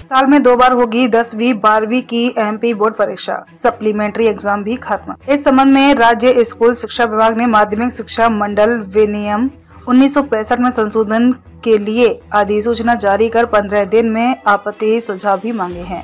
साल में 2 बार होगी 10वीं 12वीं की एमपी बोर्ड परीक्षा, सप्लीमेंट्री एग्जाम भी खत्म। इस संबंध में राज्य स्कूल शिक्षा विभाग ने माध्यमिक शिक्षा मंडल विनियम 1965 में संशोधन के लिए अधिसूचना जारी कर 15 दिन में आपत्ति सुझाव भी मांगे हैं।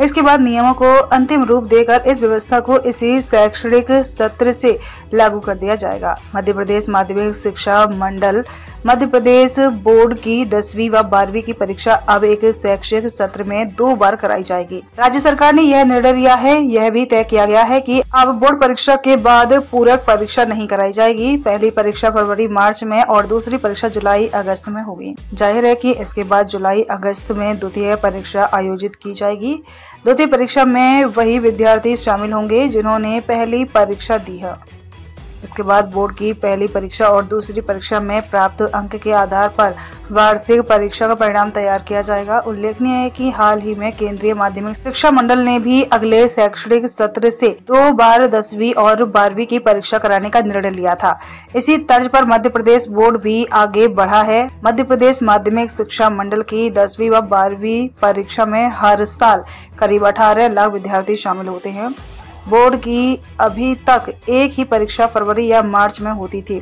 इसके बाद नियमों को अंतिम रूप देकर इस व्यवस्था को इसी शैक्षणिक सत्र से लागू कर दिया जाएगा। मध्य प्रदेश माध्यमिक शिक्षा मंडल मध्य प्रदेश बोर्ड की 10वीं व 12वीं की परीक्षा अब एक शैक्षणिक सत्र में 2 बार कराई जाएगी। राज्य सरकार ने यह निर्णय लिया है। यह भी तय किया गया है कि अब बोर्ड परीक्षा के बाद पूरक परीक्षा नहीं कराई जाएगी। पहली परीक्षा फरवरी मार्च में और दूसरी परीक्षा जुलाई अगस्त में होगी। जाहिर है कि इसके बाद जुलाई अगस्त में द्वितीय परीक्षा आयोजित की जाएगी। द्वितीय परीक्षा में वही विद्यार्थी शामिल होंगे जिन्होंने पहली परीक्षा दी है। इसके बाद बोर्ड की पहली परीक्षा और दूसरी परीक्षा में प्राप्त अंक के आधार पर वार्षिक परीक्षा का परिणाम तैयार किया जाएगा। उल्लेखनीय है कि हाल ही में केंद्रीय माध्यमिक शिक्षा मंडल ने भी अगले शैक्षणिक सत्र से 2 बार 10वीं और 12वीं की परीक्षा कराने का निर्णय लिया था। इसी तर्ज पर मध्य प्रदेश बोर्ड भी आगे बढ़ा है। मध्य प्रदेश माध्यमिक शिक्षा मंडल की 10वीं व 12वीं परीक्षा में हर साल करीब 18 लाख विद्यार्थी शामिल होते हैं। बोर्ड की अभी तक एक ही परीक्षा फरवरी या मार्च में होती थी।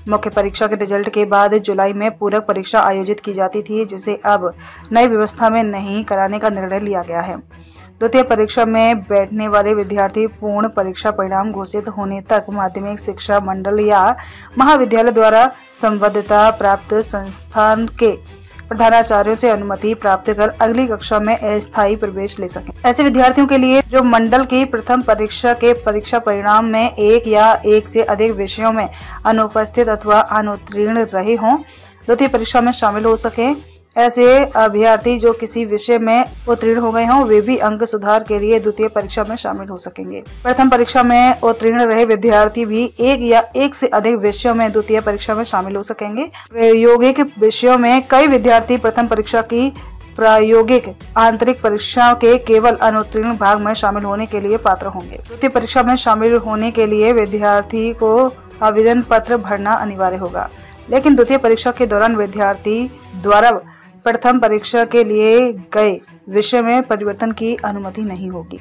मुख्य परीक्षा के रिजल्ट के बाद जुलाई में पूरक परीक्षा आयोजित की जाती थी, जिसे अब नई व्यवस्था में नहीं कराने का निर्णय लिया गया है। द्वितीय परीक्षा में बैठने वाले विद्यार्थी पूर्ण परीक्षा परिणाम घोषित होने तक माध्यमिक शिक्षा मंडल या महाविद्यालय द्वारा संबद्धता प्राप्त संस्थान के प्रधानाचार्यों से अनुमति प्राप्त कर अगली कक्षा में अस्थायी प्रवेश ले सकें। ऐसे विद्यार्थियों के लिए जो मंडल की प्रथम परीक्षा के परीक्षा परिणाम में एक या एक से अधिक विषयों में अनुपस्थित अथवा अनुत्तीर्ण रहे हों, द्वितीय परीक्षा में शामिल हो सकें। ऐसे अभ्यर्थी जो किसी विषय में उत्तीर्ण हो गए हों, वे भी अंक सुधार के लिए द्वितीय परीक्षा में शामिल हो सकेंगे। प्रथम परीक्षा में उत्तीर्ण रहे विद्यार्थी भी एक या एक से अधिक विषयों में द्वितीय परीक्षा में शामिल हो सकेंगे। प्रायोगिक विषयों में कई विद्यार्थी प्रथम परीक्षा की प्रायोगिक आंतरिक परीक्षा के केवल अनुत्तीर्ण भाग में शामिल होने के लिए पात्र होंगे। द्वितीय परीक्षा में शामिल होने के लिए विद्यार्थी को आवेदन पत्र भरना अनिवार्य होगा, लेकिन द्वितीय परीक्षा के दौरान विद्यार्थी द्वारा प्रथम परीक्षा के लिए गए विषय में परिवर्तन की अनुमति नहीं होगी।